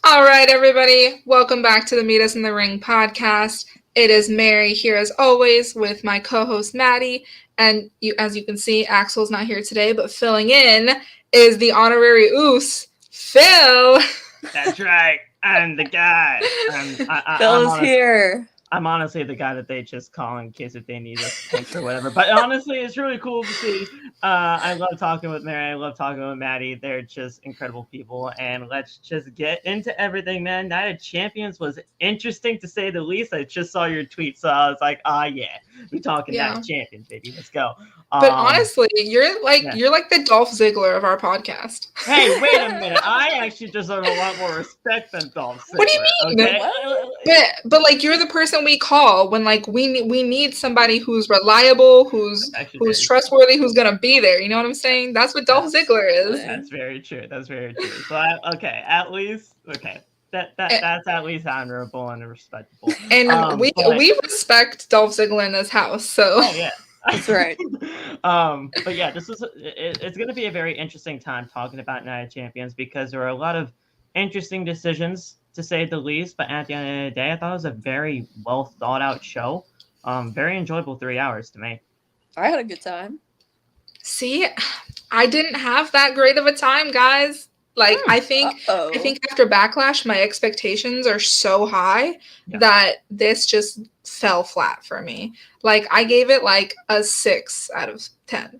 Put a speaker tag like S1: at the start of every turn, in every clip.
S1: All right, everybody. Welcome back to the Meet Us in the Ring podcast. It is Mary here as always with my co-host Maddie. And as you can see, Axel's not here today, but filling in is the honorary Oos, Phil.
S2: That's right. I'm the guy.
S3: Phil's here.
S2: I'm honestly the guy that they just call in case if they need a picture or whatever. But honestly, it's really cool to see. I love talking with Mary. I love talking with Maddie. They're just incredible people. And let's just get into everything, man. Night of Champions was interesting to say the least. I just saw your tweet, so I was like, yeah, we're talking Night of Champions, baby. Let's go.
S1: But honestly, you're like the Dolph Ziggler of our podcast.
S2: Hey, wait a minute. I actually deserve a lot more respect than Dolph Ziggler.
S1: What do you mean? Okay? But like you're the person we call when like we need somebody who's reliable, who's trustworthy, who's gonna be there. You know what I'm saying? That's what Dolph Ziggler is.
S2: That's very true. That's very true. So at least that's at least honorable and respectable.
S1: And we respect Dolph Ziggler in this house. So
S2: yeah.
S3: That's right.
S2: But yeah, it's going to be a very interesting time talking about Night of Champions because there are a lot of interesting decisions to say the least. But at the end of the day, I thought it was a very well thought out show. Very enjoyable 3 hours to me.
S3: I had a good time.
S1: See, I didn't have that great of a time, guys. Like I think after Backlash, my expectations are so high that this just fell flat for me. Like I gave it like a 6 out of 10.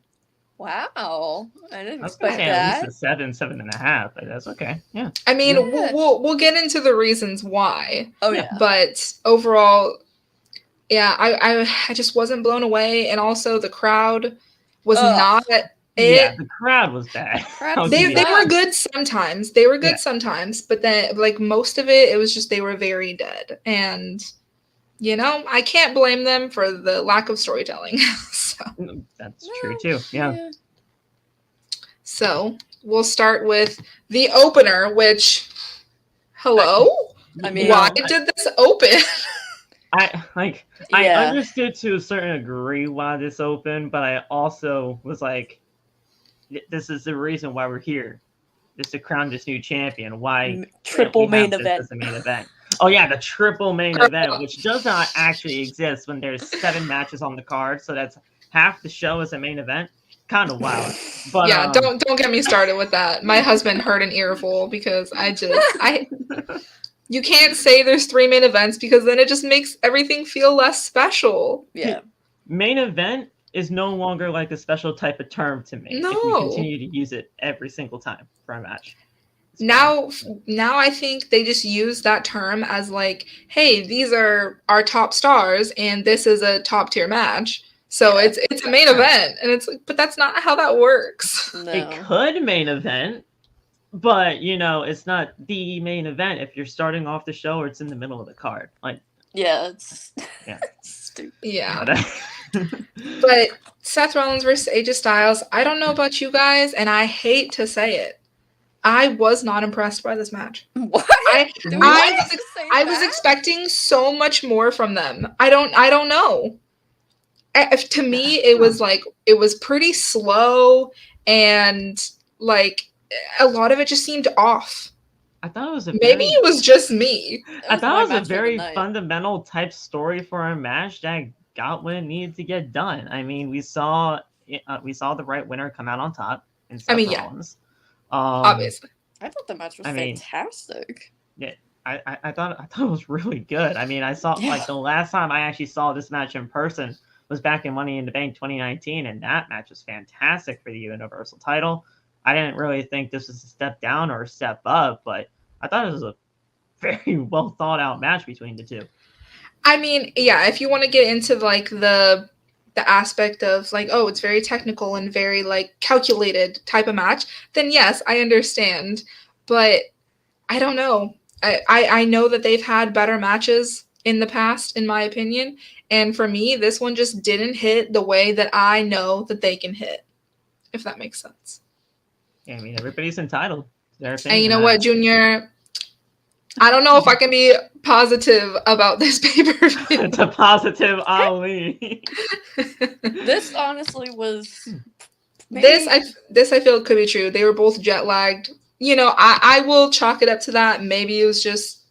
S3: Wow, I didn't expect that.
S2: At least a 7.5, but that's okay. Yeah.
S1: I mean, we'll get into the reasons why.
S3: Oh yeah.
S1: But overall, yeah, I just wasn't blown away, and also the crowd was not.
S2: Yeah, the crowd was bad.
S1: They were good sometimes. They were good sometimes, but then like most of it was just they were very dead. And you know, I can't blame them for the lack of storytelling. So.
S2: That's true too. Yeah.
S1: So we'll start with the opener, which
S3: I mean,
S1: why did this open?
S2: I understood to a certain degree why this opened, but I also was like, this is the reason why we're here. Just to crown this new champion. Why
S3: triple main event?
S2: As a main event. Oh yeah, the triple main event, which does not actually exist when there's 7 matches on the card. So that's half the show as a main event. Kind of wild. But
S1: yeah, don't get me started with that. My husband heard an earful because you can't say there's 3 main events because then it just makes everything feel less special.
S3: Yeah.
S2: Main event is no longer like a special type of term to me.
S1: No.
S2: If we continue to use it every single time for a match.
S1: Now I think they just use that term as like, hey, these are our top stars and this is a top tier match. So it's a main event. And it's like, but that's not how that works.
S3: No.
S2: It could main event, but you know, it's not the main event if you're starting off the show or it's in the middle of the card. Like
S3: it's
S1: stupid. Yeah. But Seth Rollins versus AJ Styles, I don't know about you guys, and I hate to say it, I was not impressed by this match.
S3: What?
S1: I was expecting so much more from them. I don't know. To me, it was pretty slow, and like a lot of it just seemed off.
S2: I thought it was
S1: maybe it was just me.
S2: I thought it was a very fundamental type story for a match that got what it needed to get done. I mean, we saw the right winner come out on top. Rollins.
S1: Obviously.
S3: I thought the match was fantastic.
S2: Yeah, I thought it was really good. I mean, I saw like the last time I actually saw this match in person was back in Money in the Bank 2019, and that match was fantastic for the Universal title. I didn't really think this was a step down or a step up, but I thought it was a very well thought out match between the two.
S1: I mean, yeah, if you want to get into like the aspect of like, oh, it's very technical and very like calculated type of match, then yes, I understand. But I don't know. I know that they've had better matches in the past, in my opinion. And for me, this one just didn't hit the way that I know that they can hit, if that makes sense.
S2: Yeah, I mean, everybo's entitled to their opinion.
S1: And you know what, Junior? I don't know if I can be positive about this pay-per-view.
S2: It's a positive Ali.
S3: This honestly was...
S1: This I feel could be true. They were both jet lagged. you know, I will chalk it up to that. Maybe it was just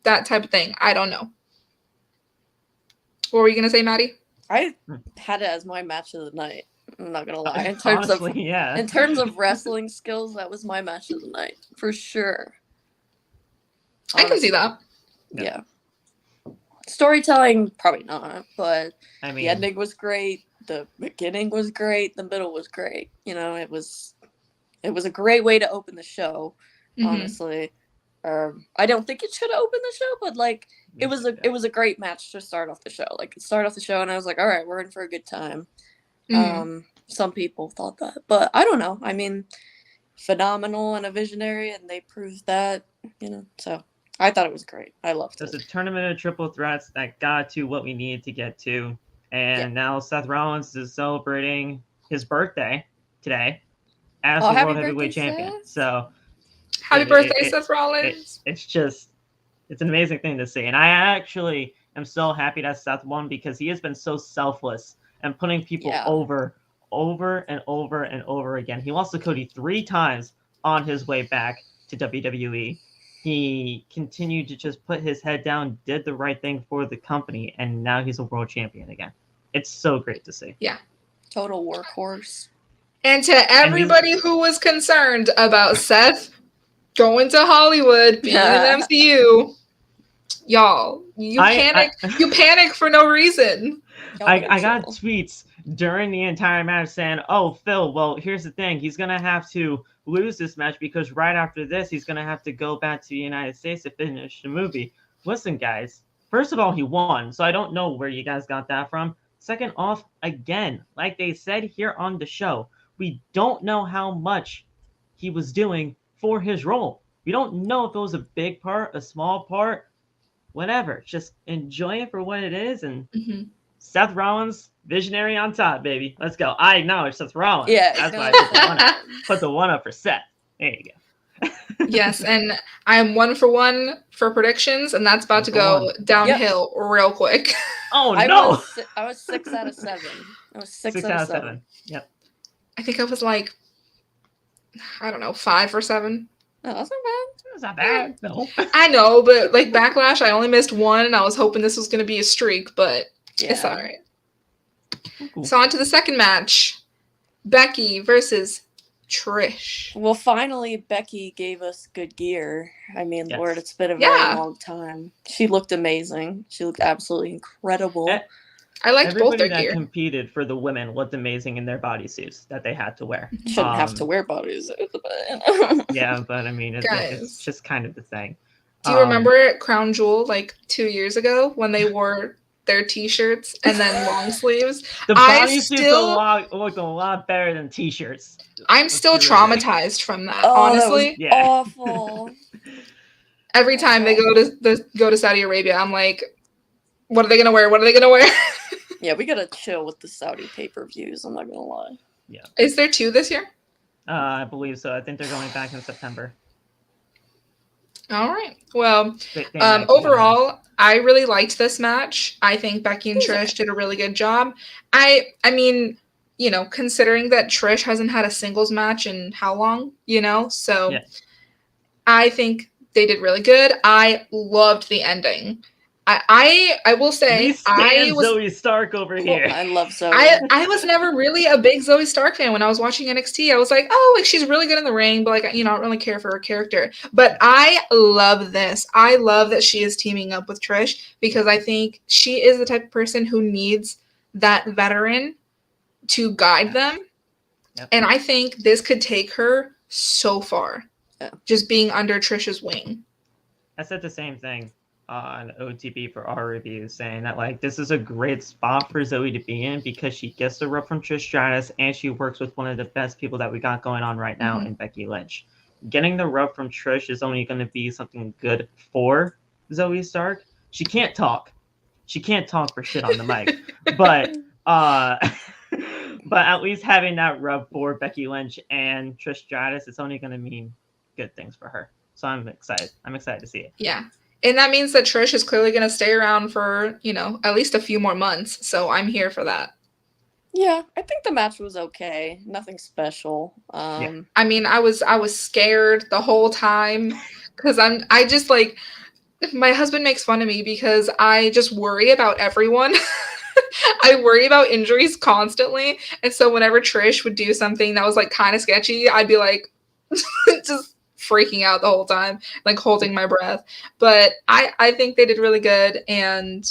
S1: that type of thing. I don't know. What were you going to say, Maddie?
S3: I had it as my match of the night. I'm not gonna lie.
S2: Honestly,
S3: In terms of wrestling skills, that was my match of the night for sure.
S1: Honestly. I can see that.
S3: Yeah. Storytelling, probably not, but the ending was great. The beginning was great. The middle was great. You know, it was a great way to open the show. Honestly, I don't think it should open the show, but like it was a great match to start off the show. Like it started off the show, and I was like, all right, we're in for a good time. Some people thought that, but I don't know. I mean, phenomenal and a visionary, and they proved that. You know, so. I thought it was great. I loved it.
S2: It was a tournament of triple threats that got to what we needed to get to. And now Seth Rollins is celebrating his birthday today as the World Heavyweight Champion.
S3: Seth.
S2: So
S1: happy birthday, Seth Rollins.
S2: It's an amazing thing to see. And I actually am so happy that Seth won because he has been so selfless and putting people over and over and over again. He lost to Cody 3 times on his way back to WWE. He continued to just put his head down, did the right thing for the company, and now he's a world champion again. It's so great to see.
S1: Yeah.
S3: Total workhorse.
S1: And to everybody who was concerned about Seth going to Hollywood, being in MCU, y'all, you panic for no reason.
S2: I got tweets during the entire match saying, oh, Phil, well, here's the thing. He's going to have to lose this match because right after this, he's going to have to go back to the United States to finish the movie. Listen, guys, first of all, he won, so I don't know where you guys got that from. Second off, again, like they said here on the show, we don't know how much he was doing for his role. We don't know if it was a big part, a small part, whatever. Just enjoy it for what it is. And Seth Rollins, visionary on top, baby. Let's go. I acknowledge Seth Rollins.
S3: Yeah.
S2: That's why I put the one up for Seth. There you go.
S1: Yes, and I'm 1 for 1 for predictions, and that's about to go downhill real quick.
S2: Oh, no.
S3: I was 6 out of 7. I was 6 out of 7.
S2: Yep.
S1: I think I was like, I don't know, 5 or 7.
S3: Oh, that's not bad.
S2: That's not bad. No.
S1: I know, but like Backlash, I only missed 1, and I was hoping this was going to be a streak, but it's all right. Cool. So on to the second match. Becky versus Trish.
S3: Well, finally, Becky gave us good gear. I mean, Lord, it's been a very long time. She looked amazing. She looked absolutely incredible.
S1: I liked both their gear.
S2: Everybody that competed for the women looked amazing in their bodysuits that they had to wear.
S3: Shouldn't have to wear bodysuits.
S2: Yeah, but I mean, it's just kind of the thing.
S1: Do you remember Crown Jewel like 2 years ago when they wore their t-shirts and then long sleeves?
S2: The bodysuits look a lot better than t-shirts.
S1: I'm still traumatized from that, honestly.
S3: That was awful.
S1: Every time they go to Saudi Arabia, I'm like, what are they gonna wear? What are they gonna wear?
S3: Yeah, we gotta chill with the Saudi pay-per-views. I'm not gonna lie.
S2: Yeah.
S1: Is there 2 this year?
S2: I believe so. I think they're going back in September.
S1: All right. Well, overall, I really liked this match. I think Becky and Trish did a really good job. I mean, you know, considering that Trish hasn't had a singles match in how long, you know? So I think they did really good. I loved the ending. I will say
S2: I was Zoe Stark over here.
S3: I love Zoe.
S1: I was never really a big Zoe Stark fan when I was watching NXT. I was like, oh, like she's really good in the ring, but like, you know, I don't really care for her character. But I love this. I love that she is teaming up with Trish because I think she is the type of person who needs that veteran to guide them. Yep. And I think this could take her so far. Yeah. Just being under Trish's wing.
S2: I said the same thing on OTB for our review, saying that like this is a great spot for Zoe to be in because she gets the rub from Trish Stratus and she works with one of the best people that we got going on right now in Becky Lynch. Getting the rub from Trish is only going to be something good for Zoe Stark. She can't talk for shit on the mic, but at least having that rub for Becky Lynch and Trish Stratus, it's only going to mean good things for her. So I'm excited. I'm excited to see it.
S1: Yeah. And that means that Trish is clearly going to stay around for, you know, at least a few more months. So I'm here for that.
S3: Yeah, I think the match was okay. Nothing special.
S1: I mean, I was scared the whole time because I just like, my husband makes fun of me because I just worry about everyone. I worry about injuries constantly, and so whenever Trish would do something that was like kind of sketchy, I'd be like just freaking out the whole time, like holding my breath. But I think they did really good, and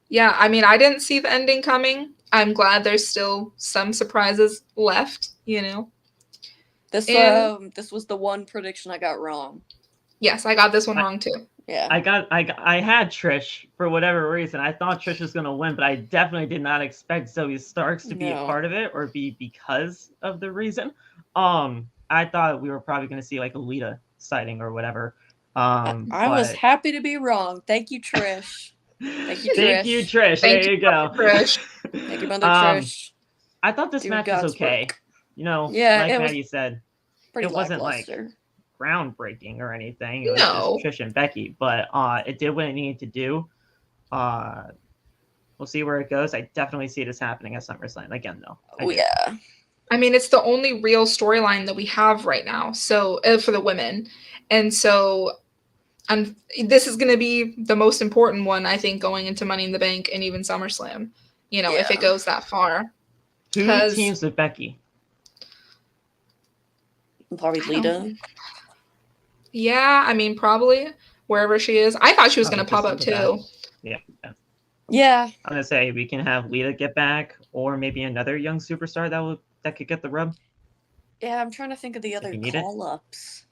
S1: yeah, I mean, I didn't see the ending coming. I'm glad there's still some surprises left, you know.
S3: This was the one prediction I got wrong.
S1: Yes, I got this one wrong too.
S3: Yeah.
S2: I had Trish for whatever reason. I thought Trish was gonna win, but I definitely did not expect Zoe Starks to be a part of it or be because of the reason. I thought we were probably gonna see like a Lita sighting or whatever.
S3: I was happy to be wrong. Thank you, Trish. Thank you, Trish.
S2: Thank you, Trish. There you go.
S1: Trish.
S3: Thank you, Mother Trish.
S2: I thought this match was okay.
S3: Work.
S2: You know,
S3: yeah,
S2: like Maddie said,
S3: it
S2: wasn't like groundbreaking or anything. It was just Trish and Becky, but it did what it needed to do. We'll see where it goes. I definitely see this happening at SummerSlam again, though.
S3: Yeah.
S1: I mean, it's the only real storyline that we have right now. So for the women, and so, and this is going to be the most important one, I think, going into Money in the Bank and even SummerSlam. You know, if it goes that far.
S2: Who teams with Becky?
S3: Probably Lita.
S1: Yeah, I mean, probably wherever she is. I thought she was going to pop up too.
S2: Yeah.
S3: Yeah.
S2: I'm gonna say we can have Lita get back, or maybe another young superstar that could get the rub.
S3: Yeah, I'm trying to think of the other call-ups.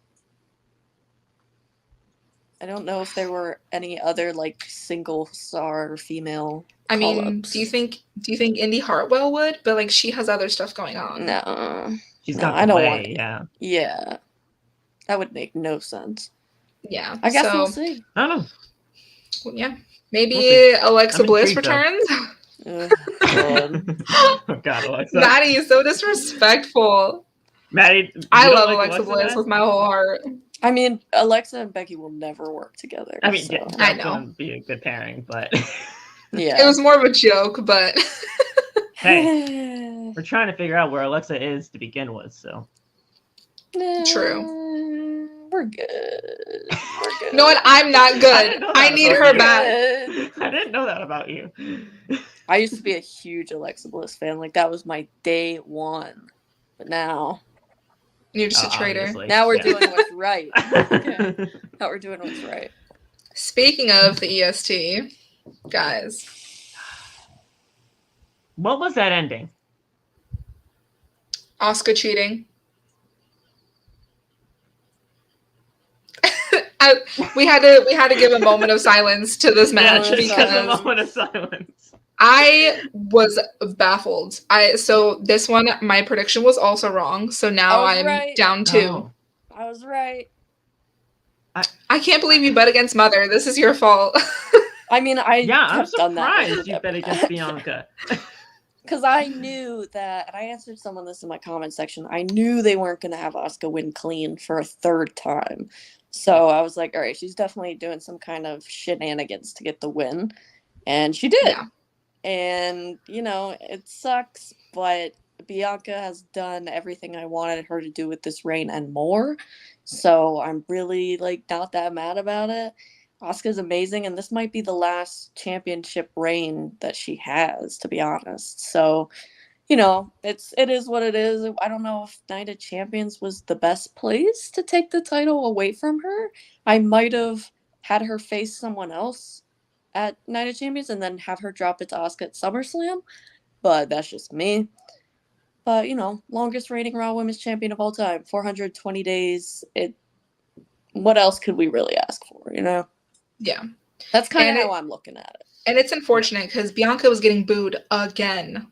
S3: I don't know if there were any other like single star female.
S1: I mean, do you think Indy Hartwell would? But like, she has other stuff going on.
S3: No,
S2: she's got.
S3: I don't want.
S2: Yeah,
S3: that would make no sense.
S1: Yeah,
S3: I guess we'll see.
S2: I don't know.
S1: Well, yeah, maybe Alexa Bliss returns.
S3: Oh,
S2: God, Alexa.
S1: Maddie is so disrespectful.
S2: Maddie,
S1: I love Alexa Bliss with my whole heart.
S3: I mean, Alexa and Becky will never work together.
S2: I mean,
S3: so.
S1: I know.
S2: Wouldn't be a good pairing, but
S1: yeah, it was more of a joke. But
S2: hey, we're trying to figure out where Alexa is to begin with, so
S1: true.
S3: We're good.
S1: You know what? I'm not good. I need her back.
S2: I didn't know that about you.
S3: I used to be a huge Alexa Bliss fan. Like, that was my day one. But now
S1: you're just a traitor.
S2: Obviously.
S3: Now we're doing what's right. Okay. Now we're doing what's right.
S1: Speaking of the EST, guys.
S2: What was that ending?
S1: Asuka cheating. We had to give a moment of silence to this match because
S2: a moment of silence.
S1: I was baffled. So this one, my prediction was also wrong. So now I'm down 2.
S3: Oh. I was right.
S1: I can't believe you bet against Mother. This is your fault.
S3: I mean,
S2: I'm surprised you bet against Bianca.
S3: Because I knew that, and I answered someone this in my comment section, I knew they weren't going to have Asuka win clean for a third time. So I was like, all right, she's definitely doing some kind of shenanigans to get the win. And she did. Yeah. And, you know, it sucks, but Bianca has done everything I wanted her to do with this reign and more. So I'm really, like, not that mad about it. Asuka's amazing, and this might be the last championship reign that she has, to be honest. So, you know, it is what it is. I don't know if Night of Champions was the best place to take the title away from her. I might have had her face someone else at Night of Champions and then have her drop it to Asuka at SummerSlam, but that's just me. But, you know, longest reigning Raw Women's Champion of all time, 420 days. What else could we really ask for, you know?
S1: Yeah.
S3: That's kind of how I'm looking at it.
S1: And it's unfortunate because Bianca was getting booed again.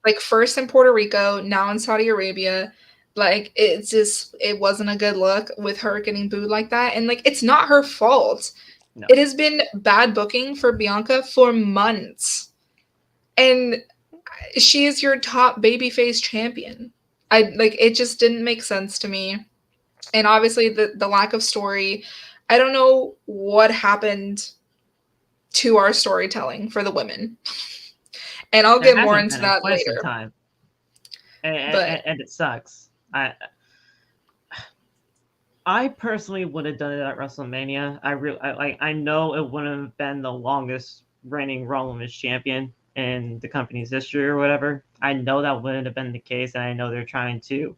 S1: Like, first in Puerto Rico, now in Saudi Arabia. Like, it wasn't a good look with her getting booed like that. And, like, it's not her fault. No. It has been bad booking for Bianca for months. And she is your top babyface champion. It just didn't make sense to me. And obviously the lack of story. I don't know what happened to our storytelling for the women. And I'll get more into that later.
S2: Time. And it sucks. I personally would have done it at WrestleMania. I know it wouldn't have been the longest reigning Raw Women's Champion in the company's history or whatever. I know that wouldn't have been the case, and I know they're trying to.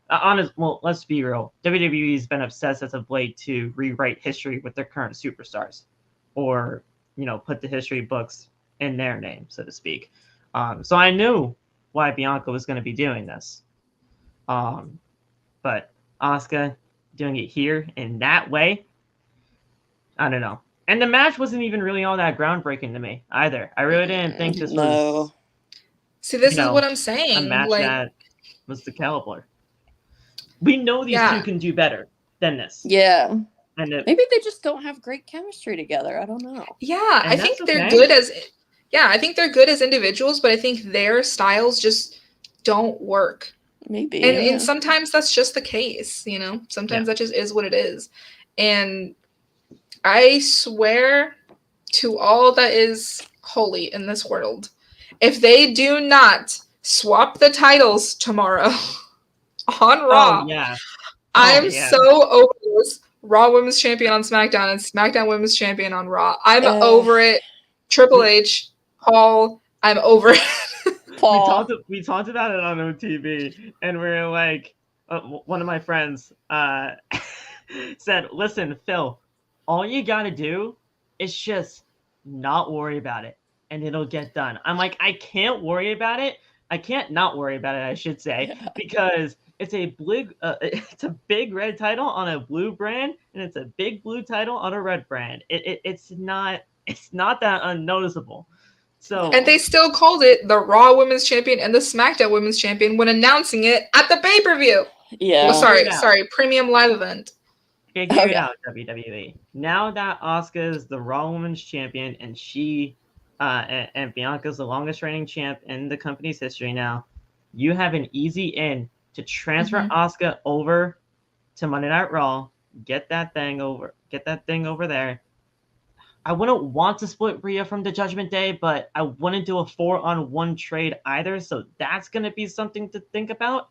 S2: Well, let's be real. WWE's been obsessed as of late to rewrite history with their current superstars, or put the history books in their name, so to speak. So I knew why Bianca was going to be doing this. But Asuka doing it here in that way, I don't know. And the match wasn't even really all that groundbreaking to me either. I really didn't think this was.
S1: See, this is what I'm saying.
S2: A match that was the caliber. We know these two can do better than this.
S3: Yeah. And maybe they just don't have great chemistry together. I don't know.
S1: Yeah, I think they're good as. Yeah, I think they're good as individuals, but I think their styles just don't work.
S3: Maybe.
S1: And sometimes that's just the case, Sometimes that just is what it is. And I swear to all that is holy in this world, if they do not swap the titles tomorrow on Raw, I'm so over this. Raw Women's Champion on SmackDown and SmackDown Women's Champion on Raw. I'm over it. Triple H, Paul, I'm over it.
S2: Paul. We talked about it on OTB, and we were like, one of my friends said, "Listen, Phil, all you gotta do is just not worry about it, and it'll get done." I'm like, I can't worry about it. I can't not worry about it, I should say, because it's a big red title on a blue brand, and it's a big blue title on a red brand. It's not that unnoticeable. So,
S1: and they still called it the Raw Women's Champion and the SmackDown Women's Champion when announcing it at the pay-per-view.
S3: Yeah.
S1: Well, sorry, premium live event.
S2: Figure it out, WWE. Now that Asuka is the Raw Women's Champion and she and Bianca's the longest reigning champ in the company's history now, you have an easy in to transfer Asuka over to Monday Night Raw, get that thing over there. I wouldn't want to split Rhea from the Judgment Day, but I wouldn't do a 4-on-1 trade either, so that's going to be something to think about.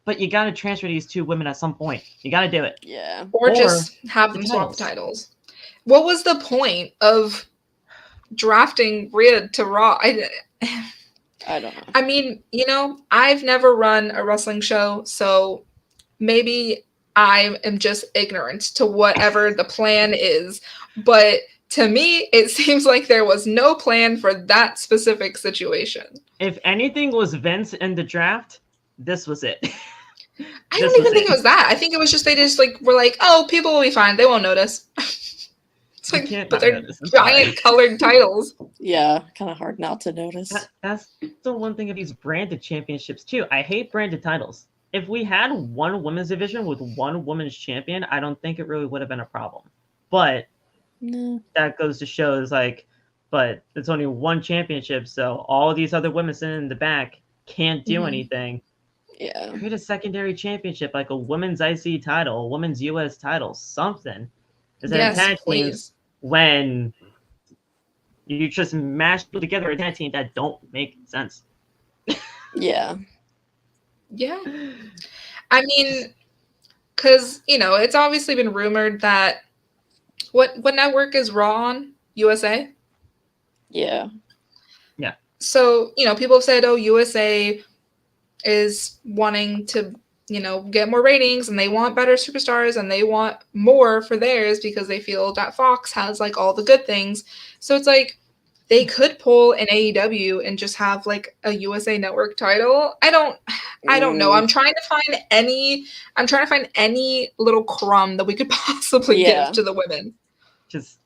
S2: But you got to transfer these two women at some point. You got to do it.
S3: Yeah.
S1: Or just have them swap the titles. What was the point of drafting Rhea to Raw?
S3: I don't know.
S1: I mean, I've never run a wrestling show, so maybe I am just ignorant to whatever the plan is. But to me, it seems like there was no plan for that specific situation.
S2: If anything was Vince in the draft, this was it.
S1: I don't even think it was that. I think it was just they just were like, oh, people will be fine. They won't notice. It's like, but they're giant colored titles.
S3: Yeah, kind of hard not to notice.
S2: That's the one thing of these branded championships too. I hate branded titles. If we had one women's division with one women's champion, I don't think it really would have been a problem. But that goes to show but it's only one championship, so all these other women sitting in the back can't do anything.
S3: Yeah.
S2: Create a secondary championship, like a women's IC title, a women's US title, something.
S1: Yes,
S2: tag
S1: please.
S2: Teams when you just mash together a tag team that don't make sense.
S3: Yeah.
S1: Yeah. I mean, because, it's obviously been rumored that what network is Raw on? USA?
S3: Yeah.
S2: Yeah.
S1: So, people have said, oh, USA is wanting to, get more ratings and they want better superstars and they want more for theirs because they feel that Fox has all the good things. So it's they could pull an AEW and just have a USA Network title. I don't know. I'm trying to find any little crumb that we could possibly give to the women.
S2: Just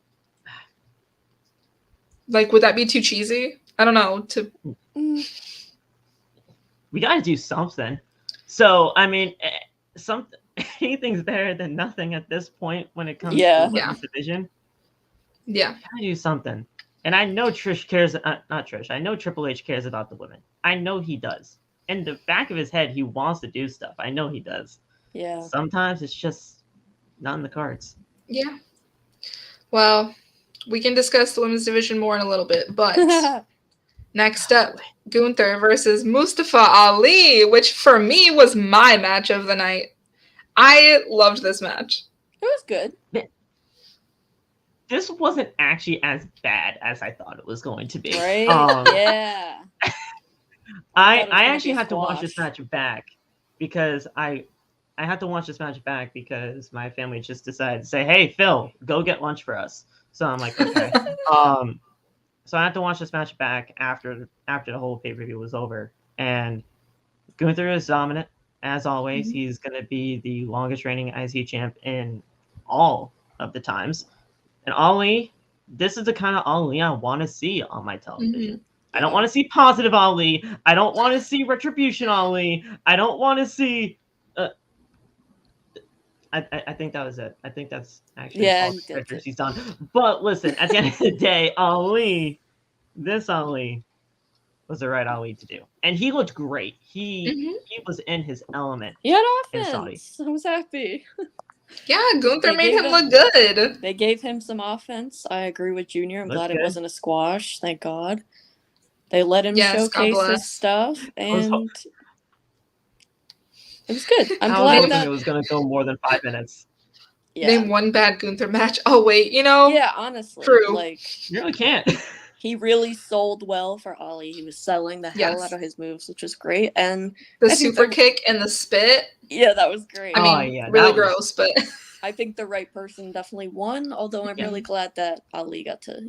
S1: would that be too cheesy? I don't know.
S2: We got to do something. So, I mean, anything's better than nothing at this point when it comes to the women's division.
S1: Yeah.
S2: Gotta do something. And I know Trish cares, not Trish, I know Triple H cares about the women. I know he does. In the back of his head, he wants to do stuff. I know he does.
S3: Yeah.
S2: Sometimes it's just not in the cards.
S1: Yeah. Well, we can discuss the women's division more in a little bit, but Next up, Gunther versus Mustafa Ali, which for me was my match of the night. I loved this match.
S3: It was good.
S2: This wasn't actually as bad as I thought it was going to be.
S3: Right? Yeah.
S2: I actually had to watch this match back because I had to watch this match back because my family just decided to say, "Hey, Phil, go get lunch for us." So I'm like, okay. So I had to watch this match back after the whole pay-per-view was over. And Gunther is dominant, as always. Mm-hmm. He's going to be the longest reigning IC champ in all of the times. And Ali, this is the kind of Ali I want to see on my television. Mm-hmm. I don't want to see positive Ali. I don't want to see retribution Ali. I don't want to see... I think that was it. I think that's actually all the characters he's done. But listen, at the end of the day, this Ali was the right Ali to do. And he looked great. He was in his element.
S3: He had offense. I was happy.
S1: Yeah, Gunther made him look good.
S3: They gave him some offense. I agree with Junior. I'm glad it wasn't a squash. Thank God. They let him showcase his stuff. And... it was good. I'm glad that
S2: it was going to go more than 5 minutes.
S1: Yeah. Name one bad Gunther match. Oh wait,
S3: Yeah, honestly,
S1: true.
S3: Like
S2: you really can't.
S3: He really sold well for Ali. He was selling the hell out of his moves, which was great. And
S1: the super kick and the spit.
S3: Yeah, that was great.
S1: I mean, really gross, but
S3: I think the right person definitely won. Although I'm really glad that Ali got to,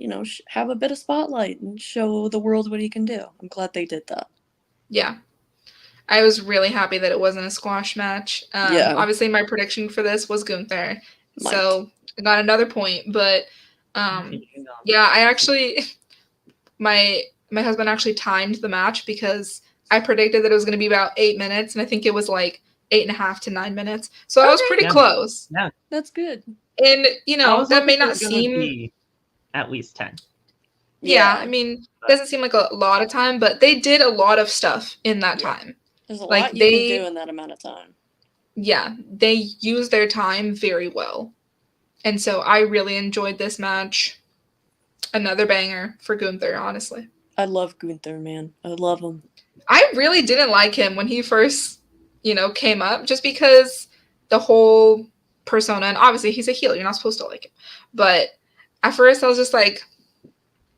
S3: have a bit of spotlight and show the world what he can do. I'm glad they did that.
S1: Yeah. I was really happy that it wasn't a squash match. Obviously, my prediction for this was Gunther. So, I got another point. But, I actually... My husband actually timed the match because I predicted that it was going to be about 8 minutes. And I think it was like 8.5 to 9 minutes. So, I was pretty close.
S2: Yeah.
S3: That's good.
S1: And, that may not seem...
S2: at least 10.
S1: Yeah, I mean, it doesn't seem like a lot of time. But they did a lot of stuff in that time.
S3: There's a lot you can do in that amount of time.
S1: Yeah, they used their time very well. And so I really enjoyed this match. Another banger for Gunther, honestly.
S3: I love Gunther, man. I love him.
S1: I really didn't like him when he first, came up, just because the whole persona, and obviously he's a heel, you're not supposed to like him. But at first I was just like,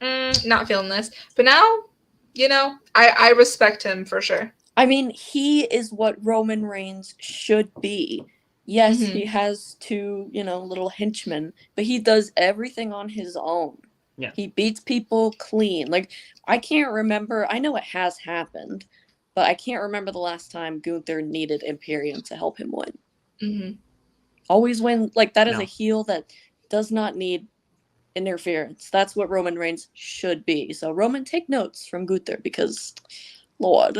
S1: not feeling this. But now, I respect him for sure.
S3: I mean, he is what Roman Reigns should be. Yes, he has two, little henchmen, but he does everything on his own.
S2: Yeah.
S3: He beats people clean. Like, I can't remember. I know it has happened, but I can't remember the last time Gunther needed Imperium to help him win.
S1: Mm-hmm.
S3: Always win. Like, that is a heel that does not need interference. That's what Roman Reigns should be. So, Roman, take notes from Gunther because, Lord...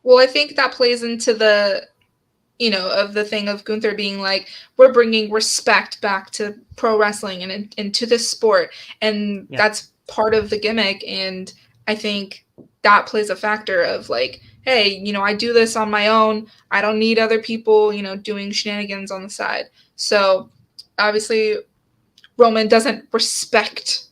S1: Well, I think that plays into the, of the thing of Gunther being like, we're bringing respect back to pro wrestling and into this sport. And that's part of the gimmick. And I think that plays a factor of like, hey, I do this on my own. I don't need other people, doing shenanigans on the side. So obviously Roman doesn't respect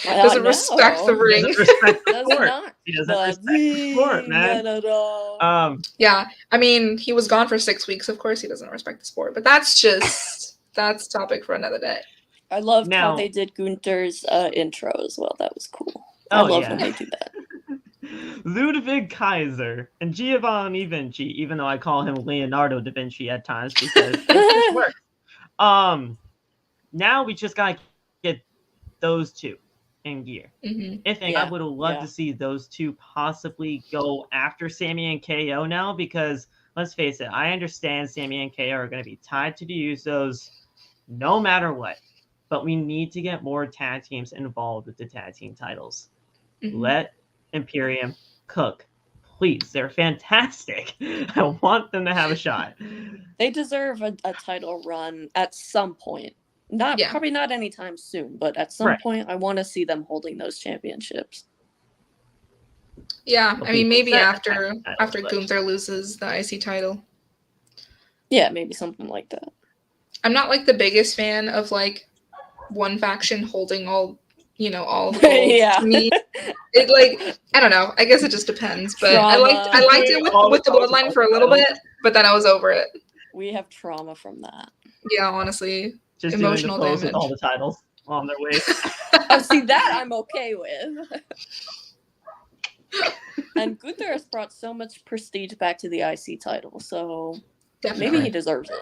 S1: doesn't respect the ring.
S2: He doesn't respect the sport. He doesn't respect the sport, man.
S1: Yeah, I mean, he was gone for 6 weeks. Of course, he doesn't respect the sport. But that's topic for another day.
S3: I loved how they did Gunther's intro as well. That was cool. I love when they do that.
S2: Ludwig Kaiser and Giovanni Vinci, even though I call him Leonardo da Vinci at times because it just works. Now we just gotta get those two in gear. I would have loved to see those two possibly go after Sami and KO now, because let's face it, I understand Sami and KO are going to be tied to the Usos no matter what, but we need to get more tag teams involved with the tag team titles. Let Imperium cook, please. They're fantastic. I want them to have a shot.
S3: They deserve a title run at some point. Probably not anytime soon, but at some point, I want to see them holding those championships.
S1: Yeah, I mean, maybe after Gunther loses the IC title.
S3: Yeah, maybe something like that.
S1: I'm not like the biggest fan of like one faction holding all the gold.
S3: Yeah.
S1: To me, It like I don't know. I guess it just depends. But
S3: Trauma.
S1: I liked it with the bloodline for a little bit, but then I was over it.
S3: We have trauma from that.
S1: Yeah, honestly,
S2: just
S1: emotional
S2: doing the pose
S1: damage
S2: with all the titles on their waist.
S3: Oh, see that I'm okay with. And Gunther has brought so much prestige back to the IC title, so
S1: Definitely.
S3: maybe he deserves it.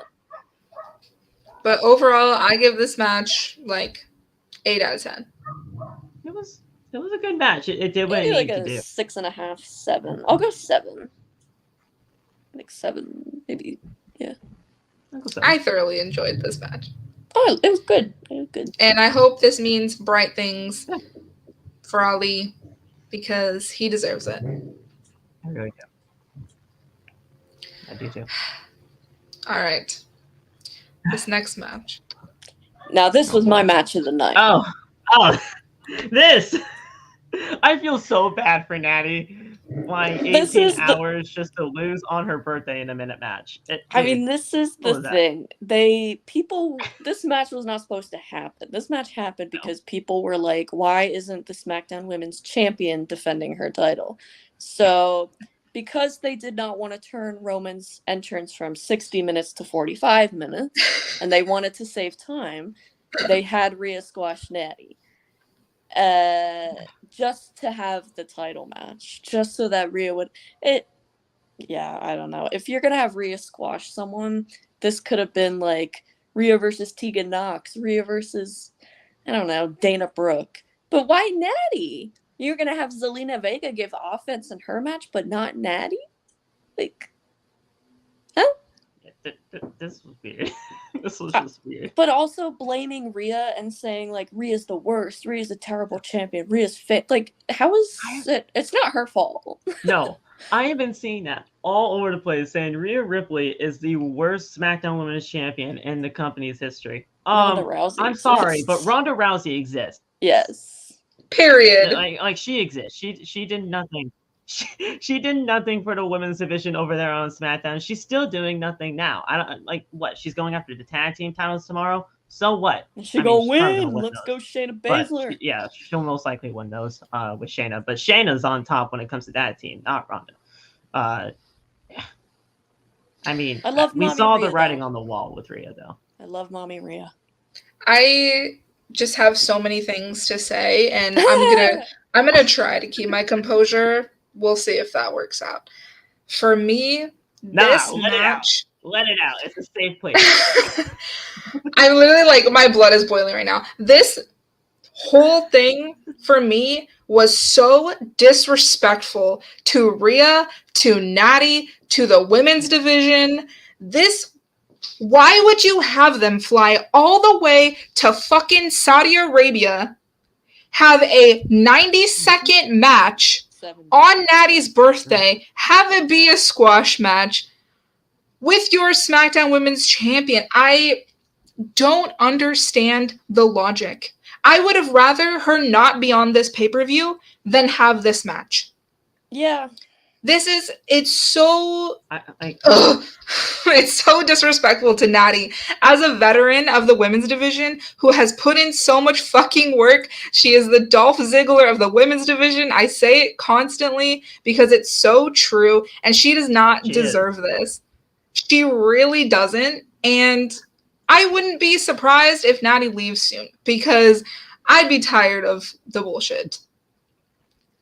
S1: But overall, I give this match like 8 out of 10.
S2: It was a good match. It did what it
S3: Maybe
S2: needed to do.
S3: 6.5, 7. I'll go 7. Like 7, maybe. Yeah.
S1: I thoroughly enjoyed this match.
S3: Oh, it was good. It was good.
S1: And I hope this means bright things for Ali because he deserves it.
S2: I really do. I do too.
S1: All right. This next match.
S3: Now, this was my match of the night.
S2: Oh, this. I feel so bad for Natty. Like 18 hours just to lose on her birthday in a minute match.
S3: This is the thing. This match was not supposed to happen. This match happened because people were like, why isn't the SmackDown Women's Champion defending her title? So, because they did not want to turn Roman's entrance from 60 minutes to 45 minutes, and they wanted to save time, they had Rhea squash Natty. Just to have the title match, just so that Rhea would I don't know. If you're gonna have Rhea squash someone, this could have been like Rhea versus Tegan Nox, Rhea versus I don't know, Dana Brooke. But why Natty? You're gonna have Zelina Vega give offense in her match, but not Natty? Like, huh?
S2: This was weird. This was just weird.
S3: But also blaming Rhea and saying, like, Rhea's the worst. Rhea's a terrible champion. Rhea's fit. Like, how is it? It's not her fault.
S2: No. I have been seeing that all over the place, saying Rhea Ripley is the worst SmackDown Women's Champion in the company's history.
S3: Ronda Rousey
S2: I'm
S3: exists.
S2: sorry, but Ronda Rousey exists.
S3: Yes.
S1: Period.
S2: Like she exists. She did nothing. She did nothing for the women's division over there on SmackDown. She's still doing nothing now. I don't like what she's going after the tag team titles tomorrow. So what?
S3: She gonna win. Let's go, Shayna Baszler.
S2: She'll most likely win those with Shayna. But Shayna's on top when it comes to that team, not Ronda. I mean, we saw
S3: Rhea,
S2: the writing on the wall with Rhea, though.
S3: I love Mommy Rhea.
S1: I just have so many things to say, and I'm gonna try to keep my composure. We'll see if that works out. For me, this match.
S2: Let it out. It's a safe place.
S1: I'm literally like, my blood is boiling right now. This whole thing for me was so disrespectful to Rhea, to Natty, to the women's division. Why would you have them fly all the way to fucking Saudi Arabia, have a 90-second match on Natty's birthday, have it be a squash match with your SmackDown Women's Champion? I don't understand the logic. I would have rather her not be on this pay-per-view than have this match.
S3: Yeah.
S1: It's so it's so disrespectful to Natty as a veteran of the women's division who has put in so much fucking work. She is the Dolph Ziggler of the women's division. I say it constantly because it's so true, and she does not deserve this. She really doesn't, and I wouldn't be surprised if Natty leaves soon because I'd be tired of the bullshit.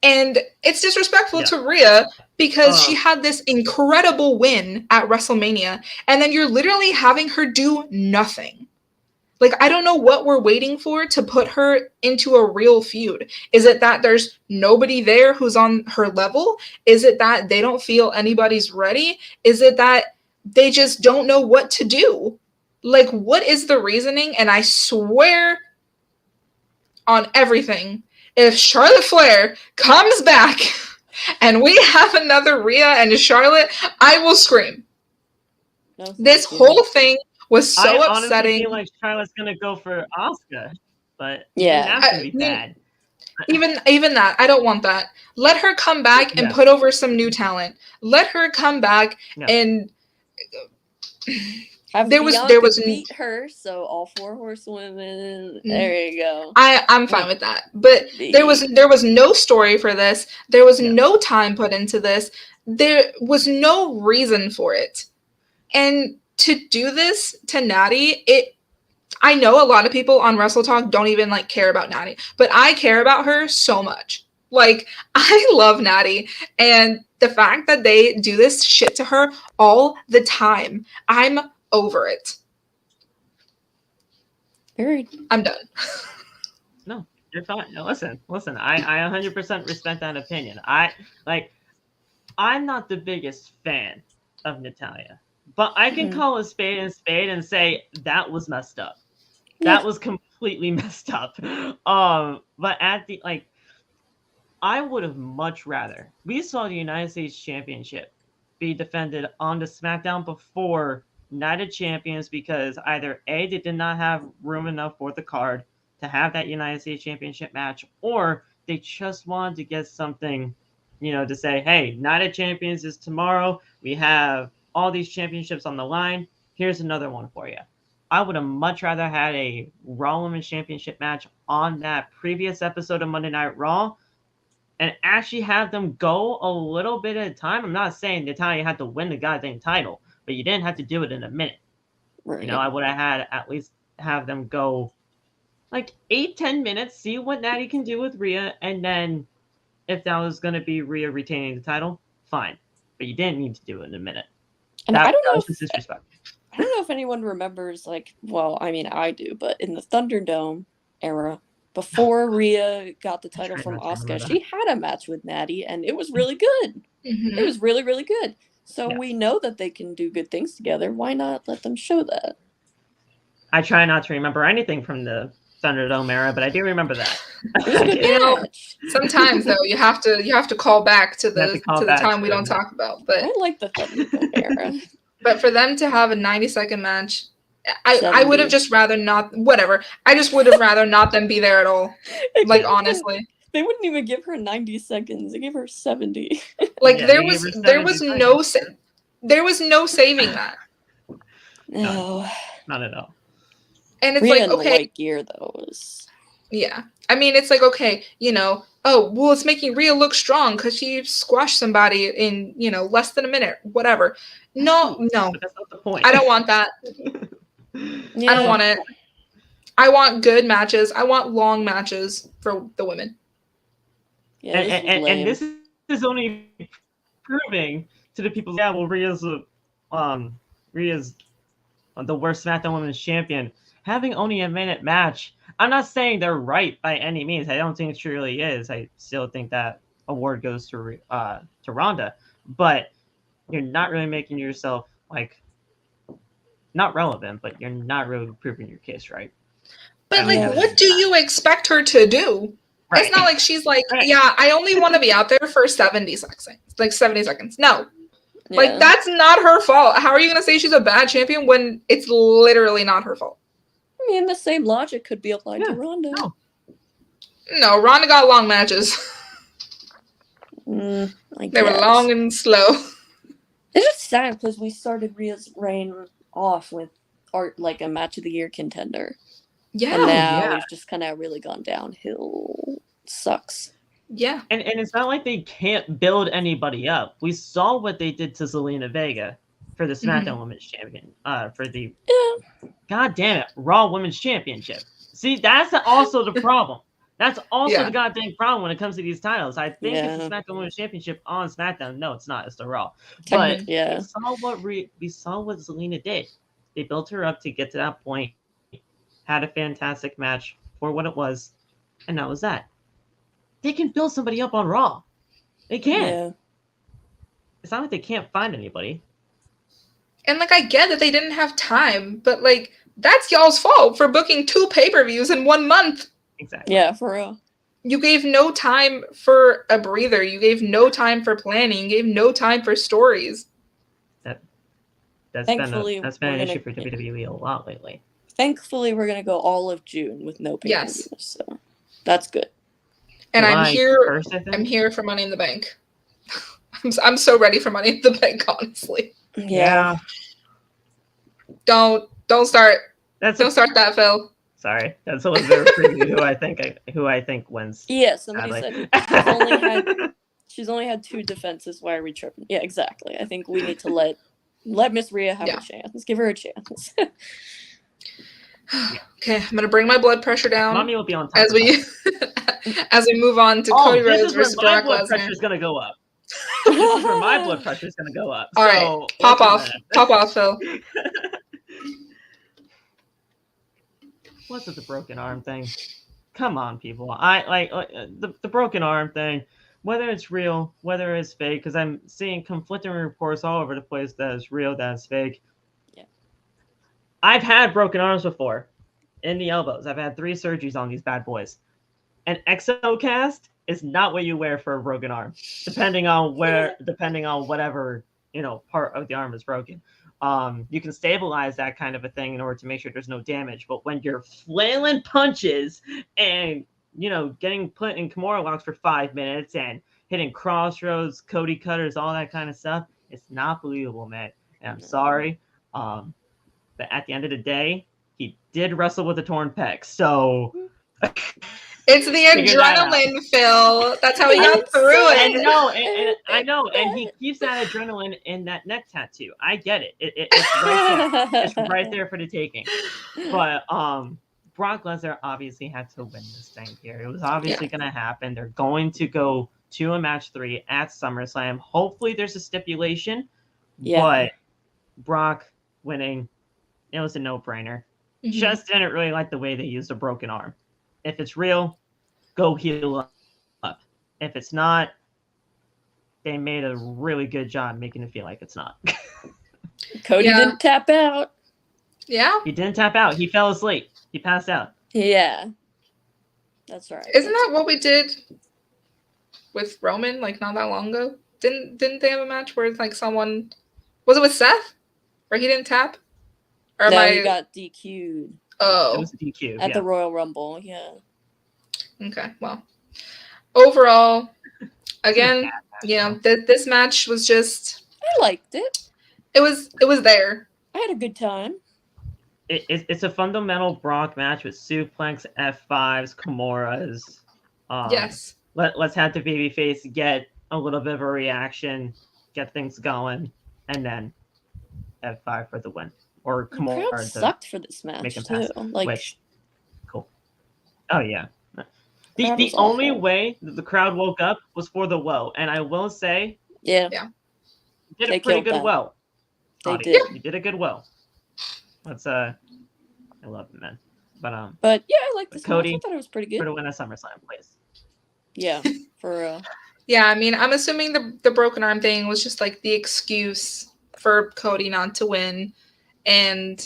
S1: And it's disrespectful to Rhea because she had this incredible win at WrestleMania, and then you're literally having her do nothing. Like, I don't know what we're waiting for to put her into a real feud. Is it that there's nobody there who's on her level? Is it that they don't feel anybody's ready? Is it that they just don't know what to do? Like, what is the reasoning? And I swear on everything, if Charlotte Flair comes back and we have another Rhea and Charlotte, I will scream. This whole thing was so upsetting.
S2: I honestly feel like Charlotte's gonna go for Asuka, but that's gonna be bad.
S1: Even that, I don't want that. Let her come back and put over some new talent. Let her come back and
S3: Have Bianca beat her, so all 4 horsewomen. There you go.
S1: I'm fine with that. But there was no story for this. There was no time put into this. There was no reason for it. And to do this to Natty, I know a lot of people on Wrestle Talk don't even like care about Natty, but I care about her so much. Like, I love Natty, and the fact that they do this shit to her all the time, I'm over it. I'm done.
S2: No, you're fine. No, listen. I 100% respect that opinion. I'm not the biggest fan of Natalya, but I can call a spade and say that was messed up. That was completely messed up. But at the I would have much rather we saw the United States Championship be defended on the SmackDown before Night of Champions, because either A, they did not have room enough for the card to have that United States Championship match, or they just wanted to get something, to say, hey, Night of Champions is tomorrow. We have all these championships on the line. Here's another one for you. I would have much rather had a Raw Women's Championship match on that previous episode of Monday Night Raw and actually have them go a little bit at a time. I'm not saying Natalya had to win the goddamn title, but you didn't have to do it in a minute. Right. I would have had at least have them go 8-10 minutes, see what Natty can do with Rhea, and then if that was going to be Rhea retaining the title, fine. But you didn't need to do it in a minute.
S3: And I don't know if disrespect. I don't know if anyone remembers, I do, but in the Thunderdome era, before Rhea got the title from Asuka, she had a match with Natty, and it was really good. Mm-hmm. It was really, really good. So we know that they can do good things together. Why not let them show that?
S2: I try not to remember anything from the Thunderdome era, but I do remember that.
S3: It was a good match.
S1: Sometimes though, you have to call back to the time we don't talk about. But
S3: I like the Thunderdome era.
S1: But for them to have a 90-second match, I would have just rather not. Whatever. I just would have rather not them be there at all. Honestly,
S3: they wouldn't even give her 90 seconds. They gave her 70.
S1: There was no saving that.
S3: No,
S2: not at all.
S3: And it's Rhea in the white gear though was.
S1: Yeah, I mean it's okay, oh well, it's making Rhea look strong because she squashed somebody in less than a minute, whatever. No,
S2: but that's not the point.
S1: I don't want that. I don't want it. I want good matches. I want long matches for the women.
S3: Yeah,
S2: and this is only proving to the people. Yeah, well, Rhea's the worst SmackDown Women's Champion. Having only a minute match, I'm not saying they're right by any means. I don't think it truly is. I still think that award goes to Ronda, but you're not really making yourself not relevant, but you're not really proving your case, right?
S1: But what do you expect her to do? Right. It's not like she's I only want to be out there for 70 seconds. 70 seconds. No. Yeah. That's not her fault. How are you going to say she's a bad champion when it's literally not her fault?
S3: I mean, the same logic could be applied to Ronda.
S1: No, Ronda got long matches. They were long and slow.
S3: It's just sad because we started Rhea's reign off with a match of the year contender.
S1: Yeah.
S3: And now we've just kind of really gone downhill. Sucks.
S1: Yeah.
S2: And it's not like they can't build anybody up. We saw what they did to Zelina Vega for the SmackDown Women's Champion. For the God damn it, Raw Women's Championship. See, that's also the problem. That's also the goddamn problem when it comes to these titles. I think it's the SmackDown Women's Championship on SmackDown. No, it's not. It's the Raw. But we saw what Zelina did. They built her up to get to that point, had a fantastic match for what it was, and that was that. They can build somebody up on Raw. They can. Yeah. It's not like they can't find anybody.
S1: And I get that they didn't have time, but that's y'all's fault for booking 2 pay-per-views in 1 month.
S2: Exactly.
S3: Yeah, for real.
S1: You gave no time for a breather. You gave no time for planning. You gave no time for stories.
S2: That's been an issue for WWE a lot lately.
S3: Thankfully, we're gonna go all of June with no pay-per-views, so that's good.
S1: And I'm here for Money in the Bank. I'm so ready for Money in the Bank, honestly.
S3: Yeah.
S1: Don't start.
S2: Don't
S1: start that, Phil.
S2: Sorry, that's a little bit of a preview who I think wins.
S3: Yeah, somebody said she's only had 2 defenses. Why are we tripping? Yeah, exactly. I think we need to let Miss Rhea have a chance. Give her a chance.
S1: Okay, I'm gonna bring my blood pressure down.
S2: Mommy will be on time
S1: as we move on to Cody Rhodes versus Brock Lesnar.
S2: My blood pressure is gonna go up. This is where my blood pressure is gonna go up.
S1: All right, pop off, Phil.
S2: What's with the broken arm thing? Come on, people. I like the broken arm thing. Whether it's real, whether it's fake, because I'm seeing conflicting reports all over the place that it's real, that it's fake.
S3: Yeah.
S2: I've had broken arms before, in the elbows. I've had 3 surgeries on these bad boys. An exocast is not what you wear for a broken arm, depending on whatever part of the arm is broken. You can stabilize that kind of a thing in order to make sure there's no damage. But when you're flailing punches and getting put in Kimura locks for 5 minutes and hitting crossroads, Cody cutters, all that kind of stuff, it's not believable, man. And I'm sorry, but at the end of the day, he did wrestle with a torn pec, so.
S1: It's the adrenaline, Phil. That's how he got through it.
S2: I know, and he keeps that adrenaline in that neck tattoo. I get it. It's right there. It's right there for the taking. But Brock Lesnar obviously had to win this thing here. It was obviously going to happen. They're going to go to a match 3 at SummerSlam. Hopefully, there's a stipulation. Yeah. But Brock winning, it was a no-brainer. Mm-hmm. Just didn't really like the way they used a broken arm. If it's real, go heal up. If it's not, they made a really good job making it feel like it's not.
S3: Cody didn't tap out.
S1: Yeah.
S2: He didn't tap out. He fell asleep. He passed out.
S3: Yeah. That's right.
S1: Isn't that what we did with Roman not that long ago? Didn't they have a match where someone, was it with Seth? Where he didn't tap?
S3: Or no, he got DQ'd.
S1: Oh.
S2: It was a DQ.
S3: At the Royal Rumble, yeah.
S1: Okay, well. Overall, again, this match was just...
S3: I liked it.
S1: It was there.
S3: I had a good time.
S2: It's a fundamental Brock match with suplex, F5s, Kimuras.
S1: Yes.
S2: Let's have the babyface get a little bit of a reaction, get things going, and then F5 for the win. Or Kimura.
S3: The crowd sucked for this match too.
S2: Cool. Oh yeah. The only way that the crowd woke up was for the woe, and I will say,
S3: you
S2: did a pretty good woe.
S3: They did.
S2: You did a good woe. That's I love it, man. But
S3: I like this
S2: Cody,
S3: match. I thought it was pretty good.
S2: For the win at SummerSlam, please.
S3: Yeah, for
S1: Yeah, I mean, I'm assuming the broken arm thing was just the excuse for Cody not to win. And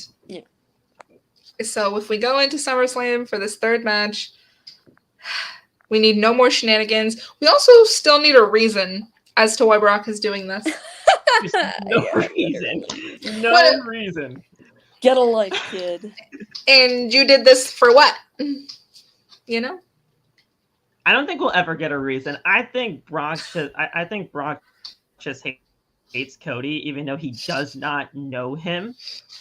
S1: so if we go into SummerSlam for this 3rd match, we need no more shenanigans. We also still need a reason as to why Brock is doing this.
S2: No reason. No reason.
S3: Get a life, kid.
S1: And you did this for what? I
S2: don't think we'll ever get a reason. I think Brock just hates Cody, even though he does not know him.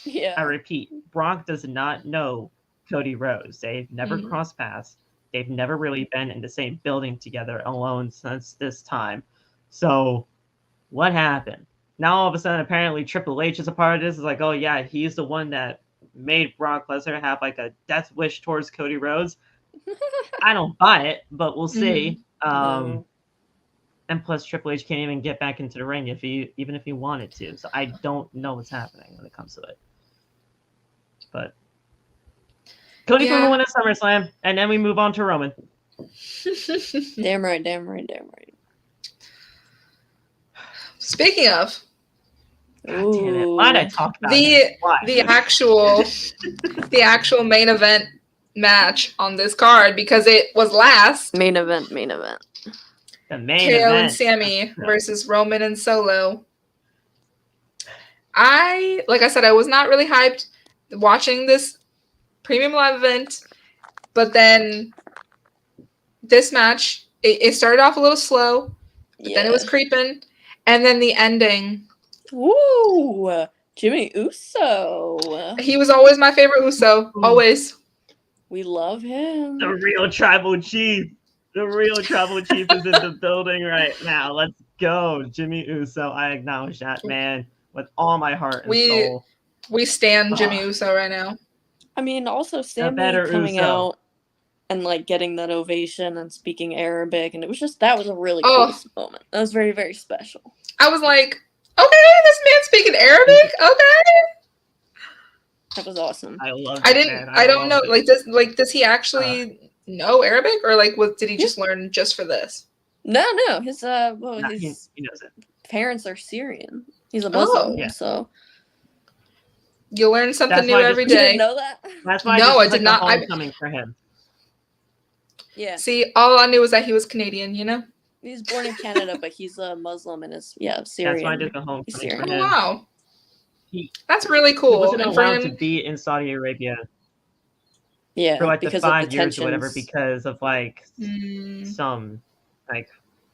S3: Yeah.
S2: I repeat, Brock does not know Cody Rhodes. They've never crossed paths. They've never really been in the same building together alone since this time. So what happened? Now all of a sudden, apparently Triple H is a part of this. It's oh yeah, he's the one that made Brock Lesnar have a death wish towards Cody Rhodes. I don't buy it, but we'll see. And plus, Triple H can't even get back into the ring even if he wanted to. So I don't know what's happening when it comes to it. But Cody's going to win at SummerSlam, and then we move on to Roman.
S3: Damn right.
S1: Speaking of,
S2: God damn it. Why did I talk about
S1: the actual main event match on this card, because it was last.
S3: Main event.
S2: The main
S1: KO
S2: event.
S1: and Sami versus Roman and Solo. Like I said, I was not really hyped watching this premium live event, but then this match, it started off a little slow, but then it was creeping, and then the ending.
S3: Woo! Jimmy Uso.
S1: He was always my favorite Uso. Always.
S3: We love him.
S2: The real tribal chief. The real tribal chief is in the building right now. Let's go. Jimmy Uso. I acknowledge that, man, with all my heart and soul.
S1: We stand Jimmy Uso right now.
S3: I mean, also Sami coming out and like getting that ovation and speaking Arabic, and it was just, that was a really cool moment. That was very, very special.
S1: I was like, okay, this man speaking Arabic? Okay.
S3: That was awesome.
S2: I love
S1: it. I don't know. Does he actually know Arabic, or like did he just learn just for this?
S3: No. His
S2: he knows it.
S3: Parents are Syrian. He's a Muslim, so
S1: you learn something new every day.
S3: You didn't know that?
S2: That's why
S1: I did not.
S2: Homecoming for him.
S3: Yeah.
S1: See, all I knew was that he was Canadian. You know.
S3: He was born in Canada, but he's a Muslim and is Syrian.
S2: That's why I did the homecoming for him.
S1: Oh, wow. That's really cool.
S2: He wasn't allowed to be in Saudi Arabia.
S3: Yeah,
S2: for like
S3: because
S2: the 5
S3: of the
S2: years
S3: tensions.
S2: Or whatever, because of like some like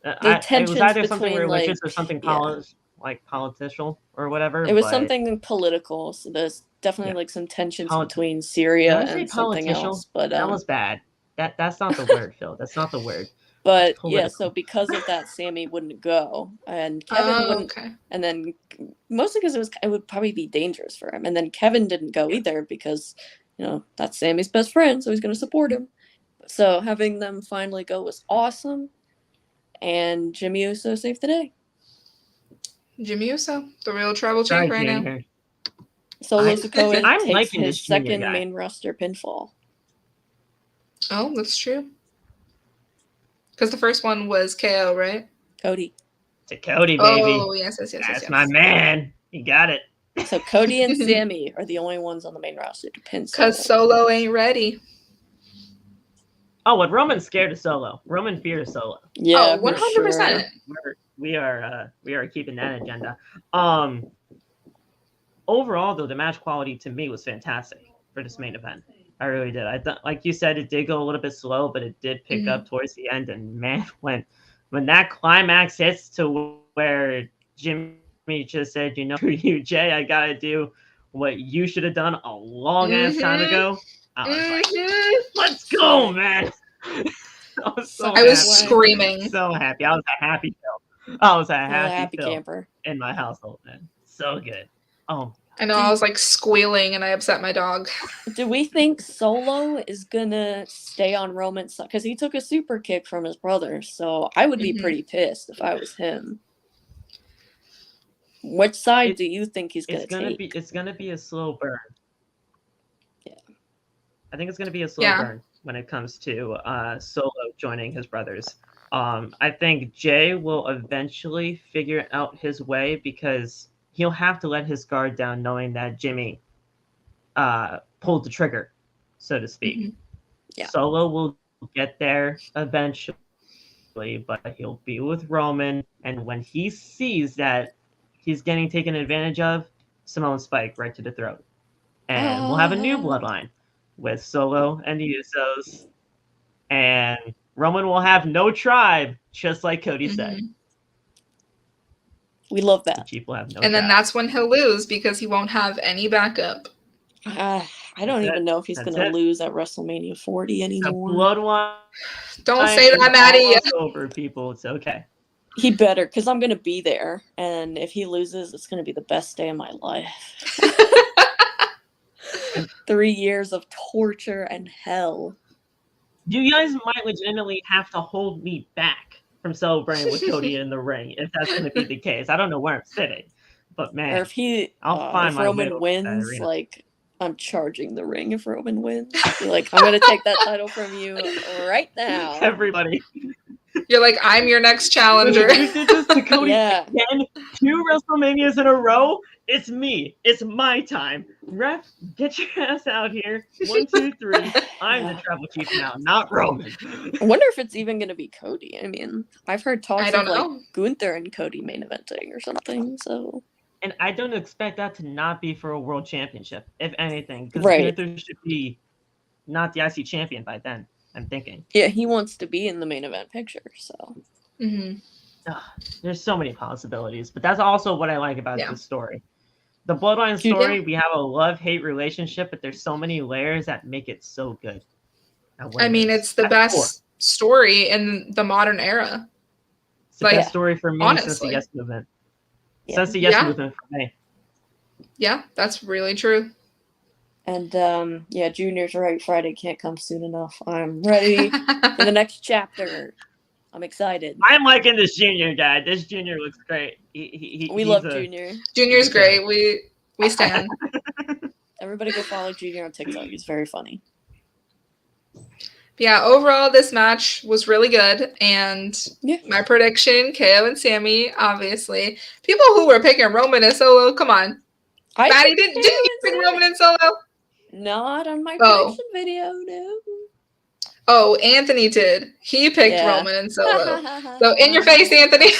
S3: it
S2: was either something religious or something political or whatever.
S3: It was something political, so there's definitely like some tensions between Syria and something else. But
S2: that was bad. That's not the word, Phil. That's not the word.
S3: But yeah, so because of that, Sami wouldn't go, and Kevin wouldn't. Okay. And then mostly because it would probably be dangerous for him. And then Kevin didn't go either because, that's Sami's best friend, so he's going to support him. So having them finally go was awesome, and Jimmy Uso saved the day.
S1: Jimmy Uso, the real tribal chief right now.
S3: Solo Sikoa takes his second main roster pinfall.
S1: Oh, that's true. Because the first one was KO, right?
S3: Cody.
S2: To Cody, baby.
S1: Oh, yes.
S2: That's my man. He got it.
S3: So Cody and Sami are the only ones on the main roster to pin Solo.
S1: Because Solo ain't ready.
S2: Oh, what Roman's scared of Solo. Roman fears Solo.
S3: Yeah,
S1: 100%.
S2: Sure. We are keeping that agenda. Overall, though, the match quality to me was fantastic for this main event. I really did. I thought, like you said, it did go a little bit slow, but it did pick up towards the end. And man, when that climax hits to where Jimmy just said, for you, Jay, I gotta do what you should have done a long ass time ago. I was like, let's go, man. I
S1: was screaming.
S2: So happy. I was a happy Phil. I was a happy Phil
S3: camper
S2: in my household, man. So good. Oh.
S1: I know, I was like squealing and I upset my dog.
S3: Do we think Solo is gonna stay on Roman's side? Because he took a super kick from his brother, so I would be pretty pissed if I was him. Which side do you think he's gonna take?
S2: It's gonna be a slow burn.
S3: Yeah.
S2: I think it's gonna be a slow burn when it comes to Solo joining his brothers. I think Jay will eventually figure out his way because he'll have to let his guard down knowing that Jimmy pulled the trigger, so to speak.
S3: Yeah.
S2: Solo will get there eventually, but he'll be with Roman. And when he sees that he's getting taken advantage of, Samoan Spike right to the throat. And we'll have a new bloodline with Solo and the Usos. And Roman will have no tribe, just like Cody said.
S3: We love that.
S1: And then that's when he'll lose because he won't have any backup.
S3: I don't even know if he's going to lose at WrestleMania 40 anymore.
S2: Bloodline.
S1: Don't say that, Maddie.
S2: Over, people. It's okay.
S3: He better, because I'm going to be there. And if he loses, it's going to be the best day of my life. 3 years of torture and hell.
S2: You guys might legitimately have to hold me back from celebrating with Cody in the ring if that's going to be the case. I don't know where I'm sitting, but man,
S3: or if
S2: I'll find my
S3: Roman wins, like I'm charging the ring. If Roman wins, like I'm going to take that title from you right now.
S2: Everybody,
S1: you're like, I'm your next challenger.
S2: You did this to Cody again, 2 WrestleManias in a row. It's me. It's my time. Ref, get your ass out here. 1, 2, 3. I'm the tribal chief now, not Roman.
S3: I wonder if it's even going to be Cody. I mean, I've heard talks of like Gunther and Cody main eventing or something. So,
S2: and I don't expect that to not be for a world championship, if anything, because Gunther should be not the IC champion by then. I'm thinking.
S3: Yeah, he wants to be in the main event picture. So,
S2: there's so many possibilities, but that's also what I like about this story. The Bloodline story, we have a love-hate relationship, but there's so many layers that make it so good.
S1: I mean, it's the best story in the modern era.
S2: It's the best story for me since the Yes Movement. Since the Yes Movement for me.
S1: Yeah, that's really true.
S3: And Junior's right. Friday can't come soon enough. I'm ready for the next chapter. I'm excited.
S2: I'm liking this Junior guy. This Junior looks great.
S3: We love Junior.
S1: Junior's great. We stand.
S3: Everybody go follow Junior on TikTok. He's very funny.
S1: Yeah, overall, this match was really good. And my prediction, KO and Sami, obviously. People who were picking Roman and Solo, come on. Maddie, didn't you pick Roman and Solo?
S3: Not on my prediction video, no.
S1: Oh, Anthony did. He picked Roman and Solo. So in your face, Anthony.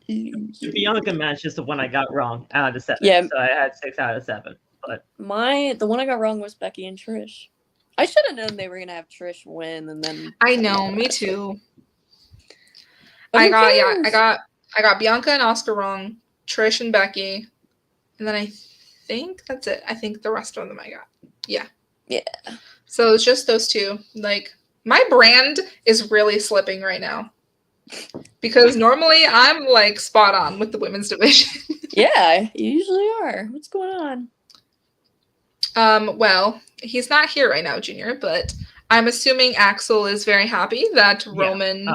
S2: The Bianca match is the one I got wrong out of the 7. Yeah. So I had 6 out of 7. But
S3: the one I got wrong was Becky and Trish. I should have known they were gonna have Trish win, and then
S1: I know, me too. I got Bianca and Asuka wrong, Trish and Becky, and then I think that's it. I think the rest of them I got. Yeah. So it's just those two. Like, my brand is really slipping right now. Because normally I'm like spot on with the women's division.
S3: Yeah, you usually are. What's going on?
S1: Well, he's not here right now, Junior, but I'm assuming Axel is very happy that Roman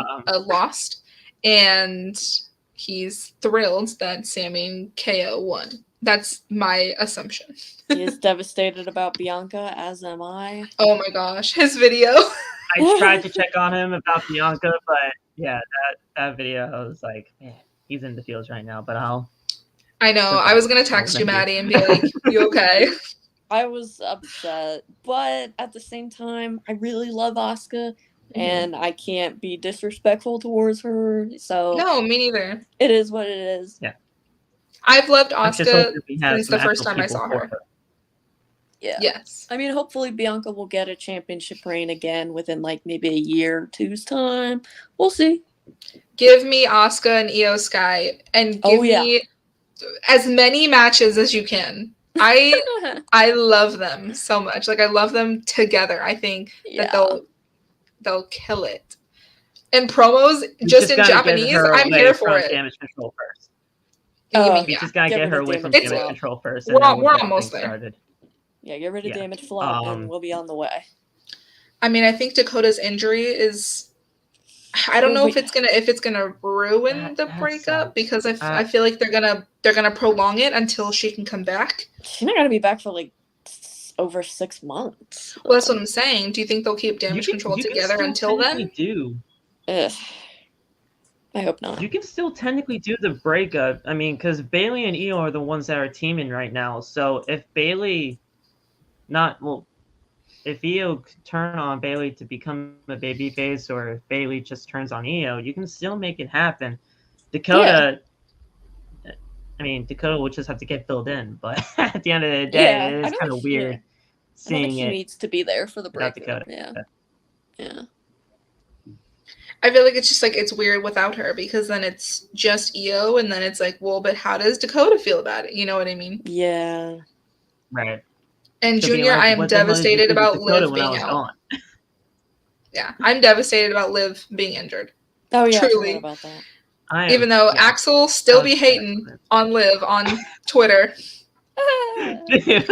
S1: lost. And he's thrilled that Sami and KO won. That's my assumption.
S3: He is devastated about Bianca, as am I.
S1: Oh my gosh, his video.
S2: I tried to check on him about Bianca, but yeah, that video, I was like, man, he's in the fields right now, but
S1: I know. I was going to text you, Maddie, and be like, you okay?
S3: I was upset, but at the same time, I really love Asuka. And I can't be disrespectful towards her. So
S1: no, me neither.
S3: It is what it is.
S2: Yeah.
S1: I've loved Asuka since the first time I saw her.
S3: Yeah.
S1: Yes.
S3: I mean, hopefully Bianca will get a championship reign again within like maybe a year or two's time. We'll see.
S1: Give me Asuka and Io Sky and give me as many matches as you can. I love them so much. Like, I love them together. I think that they'll kill it. And promos, just in Japanese, I'm here for it.
S2: Damage control first.
S1: You
S2: just gotta get her away from damage control first.
S1: We're almost there.
S2: Started.
S3: Yeah, get rid of damage flop and we'll be on the way.
S1: I mean, I think Dakota's injury is. I don't know if it's gonna ruin the breakup because I feel like they're gonna prolong it until she can come back.
S3: She's not gonna be back for like over 6 months.
S1: Well, that's what I'm saying. Do you think they'll keep damage control together until then?
S3: Ugh. I hope not.
S2: You can still technically do the breakup. I mean, because Bayley and Io are the ones that are teaming right now. So if if Io could turn on Bayley to become a babyface, or if Bayley just turns on Io, you can still make it happen. Dakota will just have to get filled in, but at the end of the day, it is kind of weird seeing
S3: she needs to be there for the breakup.
S2: Dakota.
S3: Yeah.
S1: I feel like it's just like it's weird without her because then it's just Io, and then it's like, well, but how does Dakota feel about it? You know what I mean?
S3: Yeah.
S2: Right.
S1: And Junior, I am devastated about Liv being out. Yeah, I'm devastated about Liv being injured.
S3: Oh yeah,
S1: truly.
S3: I forgot about that.
S1: Even though Axel still be hating on Liv on Twitter.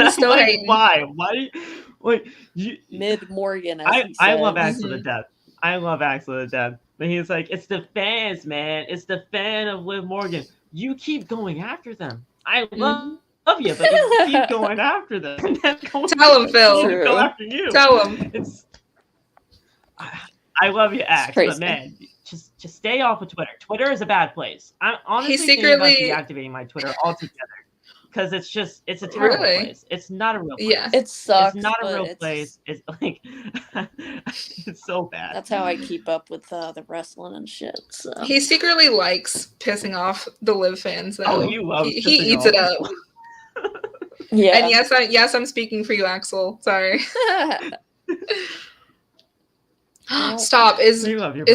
S2: Still hating. Why?
S3: Mid Morgan.
S2: I love Axel to death. I love Axel to death. But he's like, it's the fans, man. It's the fan of Liv Morgan. You keep going after them. I love you, but you keep going after them.
S1: Tell him, Phil.
S2: Go after you.
S1: Tell him.
S2: I love you, Axe, but man, just stay off of Twitter. Twitter is a bad place. I'm honestly thinking about deactivating my Twitter altogether because it's a terrible place. It's not a real place.
S1: Yeah,
S3: it sucks.
S2: It's not a real place. It's like it's so bad.
S3: That's how I keep up with the wrestling and shit. So.
S1: He secretly likes pissing off the Liv fans. Though.
S2: Oh, you love.
S1: He eats it up.
S3: Yeah.
S1: And yes, I'm speaking for you, Axel. Sorry. Stop. Is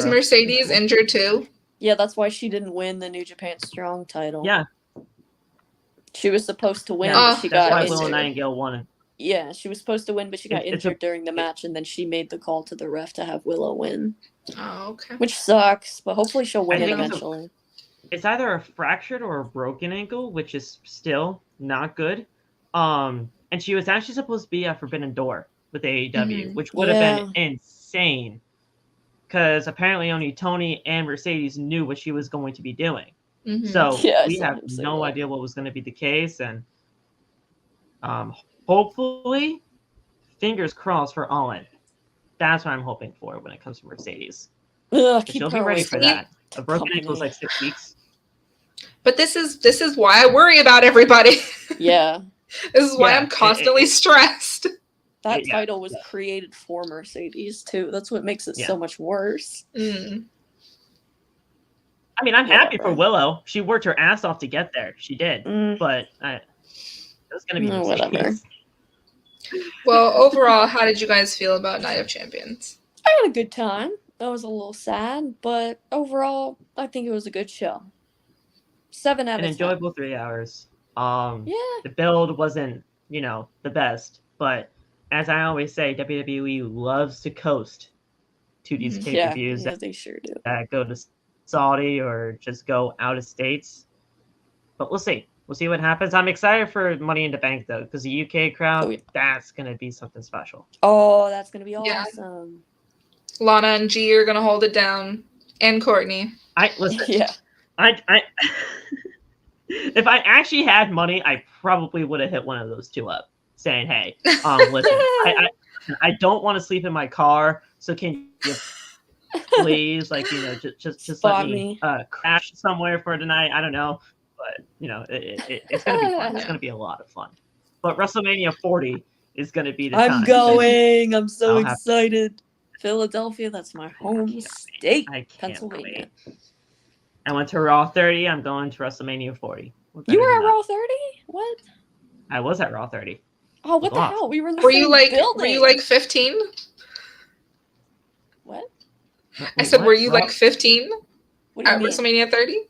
S1: Mercedes injured too?
S3: Yeah, that's why she didn't win the New Japan Strong title.
S2: Yeah.
S3: She was supposed to win,
S2: Yeah,
S3: but she
S2: that's
S3: got
S2: why
S3: injured.
S2: Willow Nightingale won.
S3: Yeah, she was supposed to win, but she got injured during the match, and then she made the call to the ref to have Willow win.
S1: Oh, okay.
S3: Which sucks, but hopefully she'll win it eventually.
S2: It's either a fractured or a broken ankle, which is still not good. And she was actually supposed to be at Forbidden Door with AEW, which would have been insane. Because apparently only Tony and Mercedes knew what she was going to be doing. So we have no idea what was going to be the case. And hopefully, fingers crossed for All In. That's what I'm hoping for when it comes to Mercedes. She'll be ready for that. A broken ankle is like 6 weeks.
S1: But this is why I worry about everybody.
S3: Yeah.
S1: This is why I'm constantly stressed.
S3: That title was created for Mercedes too. That's what makes it so much worse.
S2: I mean, I'm happy for Willow. She worked her ass off to get there. She did. But it was going to be
S3: whatever.
S1: Well, overall, how did you guys feel about Night of Champions?
S3: I had a good time. That was a little sad, but overall, I think it was a good show. 7 out of 10.
S2: An enjoyable 3 hours. The build wasn't, the best, but as I always say, WWE loves to coast to these pay-per-views
S3: that they sure do.
S2: That go to Saudi or just go out of states. But we'll see. We'll see what happens. I'm excited for Money in the Bank, though, because the UK crowd, that's going to be something special.
S3: Oh, that's going to be awesome.
S1: Lana and G are going to hold it down. And Courtney.
S2: Listen. I if I actually had money, I probably would have hit one of those two up, saying, "Hey, listen, I don't want to sleep in my car, so can you please, just let me crash somewhere for tonight? I don't know, but it's gonna be fun. It's gonna be a lot of fun. But WrestleMania 40 is gonna be the time.
S3: I'm going. I'm so excited. Philadelphia, that's my home state. Pennsylvania.
S2: Wait. I went to Raw 30. I'm going to WrestleMania 40.
S3: You were at Raw 30? What?
S2: I was at Raw 30.
S3: Oh, what the hell? We were in the same building.
S1: Were you like 15?
S3: What?
S1: I said, were you like 15 at WrestleMania 30?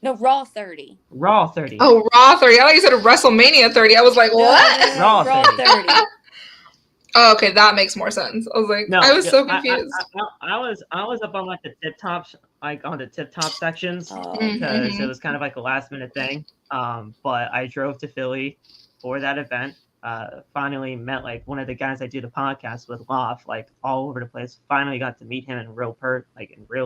S3: No, Raw 30.
S2: Raw 30.
S1: Oh, Raw 30. I thought you said WrestleMania 30. I was like, what?
S2: Raw 30.
S1: Oh, okay, that makes more sense. I was like, I was so confused.
S2: I was up on like the tip tops, like on the tip top sections, because it was kind of like a last minute thing. But I drove to Philly for that event. Finally met like one of the guys I do the podcast with, Loft, like all over the place. Finally got to meet him in real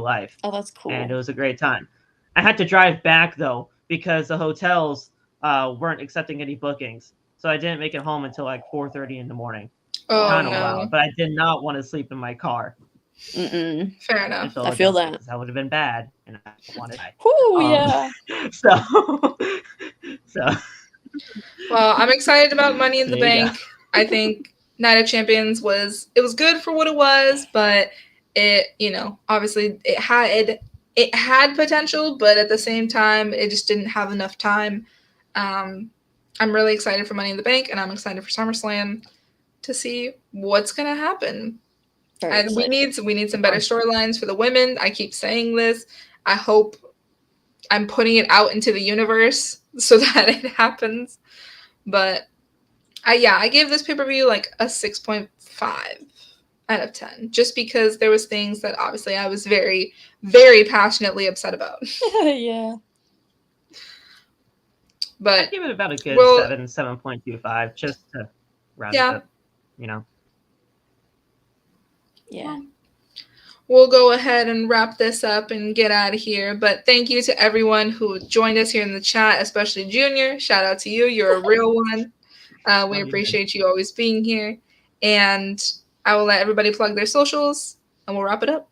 S2: life.
S3: Oh, that's cool.
S2: And it was a great time. I had to drive back though because the hotels weren't accepting any bookings, so I didn't make it home until like 4:30 in the morning.
S1: Oh,
S2: kind of wild, but I did not want to sleep in my car.
S1: Fair enough.
S3: I feel that.
S2: That would have been bad, and I wanted. So.
S1: Well, I'm excited about Money in the Bank. I think Night of Champions was good for what it was, but it, obviously it had potential, but at the same time, it just didn't have enough time. I'm really excited for Money in the Bank, and I'm excited for SummerSlam to see what's gonna happen. And we need some better storylines for the women. I keep saying this. I hope I'm putting it out into the universe so that it happens. But I gave this pay-per-view like a 6.5 out of 10, just because there was things that obviously I was very, very passionately upset about.
S3: Yeah.
S2: But I give it about a good 7.25, just to round it up.
S3: Yeah.
S1: We'll go ahead and wrap this up and get out of here. But thank you to everyone who joined us here in the chat, especially Junior. Shout out to you. You're a real one. We appreciate you always being here. And I will let everybody plug their socials, and we'll wrap it up.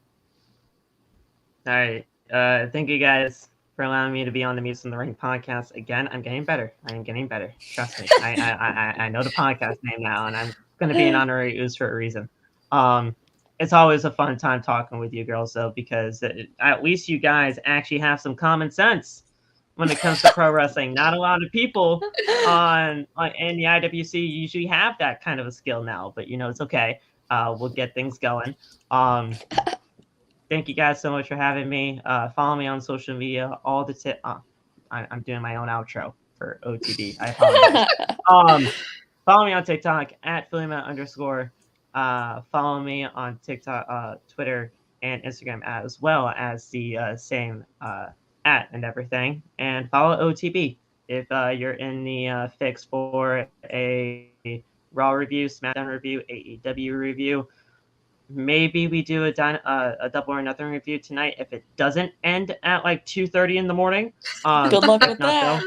S2: All right. Thank you guys for allowing me to be on the Meets in the Ring podcast again. I'm getting better. I am getting better. Trust me. I know the podcast name now, and I'm going to be an honorary ooze for a reason. It's always a fun time talking with you girls, though, because at least you guys actually have some common sense when it comes to pro wrestling. Not a lot of people in the IWC usually have that kind of a skill now, but it's okay. We'll get things going. thank you guys so much for having me. Follow me on social media. All the I'm doing my own outro for OTB. I apologize. Follow me on TikTok at @PhillyMat_. Follow me on TikTok, Twitter, and Instagram as well as the same at and everything. And follow OTB if you're in the fix for a Raw review, SmackDown review, AEW review. Maybe we do a Double or Nothing review tonight if it doesn't end at like 2:30 in the morning.
S3: Good luck with that.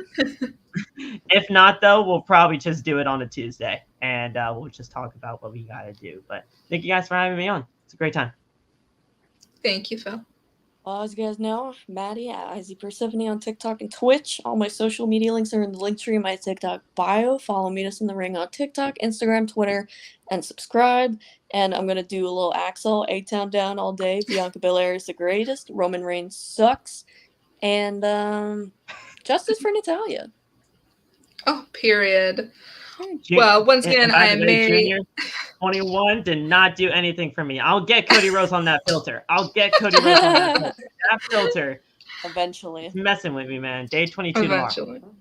S2: If not, though, we'll probably just do it on a Tuesday, and we'll just talk about what we got to do. But thank you guys for having me on. It's a great time.
S1: Thank you, Phil.
S3: Well, as you guys know, Maddie at IZPersephone on TikTok and Twitch. All my social media links are in the link tree in my TikTok bio. Follow Meet Us in the Ring on TikTok, Instagram, Twitter, and subscribe. And I'm going to do a little Axel, A-Town down all day. Bianca Belair is the greatest. Roman Reigns sucks. And justice for Natalya.
S1: Oh, period. Well, once again, I am Mary.
S2: Junior, 21 did not do anything for me. I'll get Cody Rhodes on that filter. That filter.
S3: Eventually.
S2: It's messing with me, man. Day 22
S1: Eventually.
S2: Tomorrow.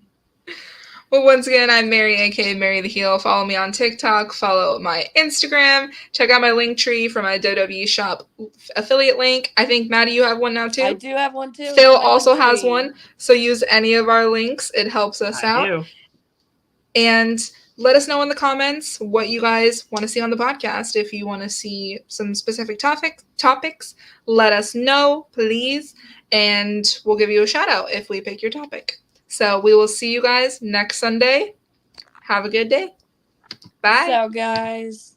S1: Well, once again, I'm Mary, aka Mary the Heel. Follow me on TikTok. Follow my Instagram. Check out my link tree for my WWE shop affiliate link. I think, Maddie, you have one now, too?
S3: I do have one, too.
S1: Phil also has one. So use any of our links. It helps us out.
S2: Do.
S1: And let us know in the comments what you guys want to see on the podcast. If you want to see some specific topics, let us know, please. And we'll give you a shout out if we pick your topic. So we will see you guys next Sunday. Have a good day. Bye.
S3: Ciao, guys.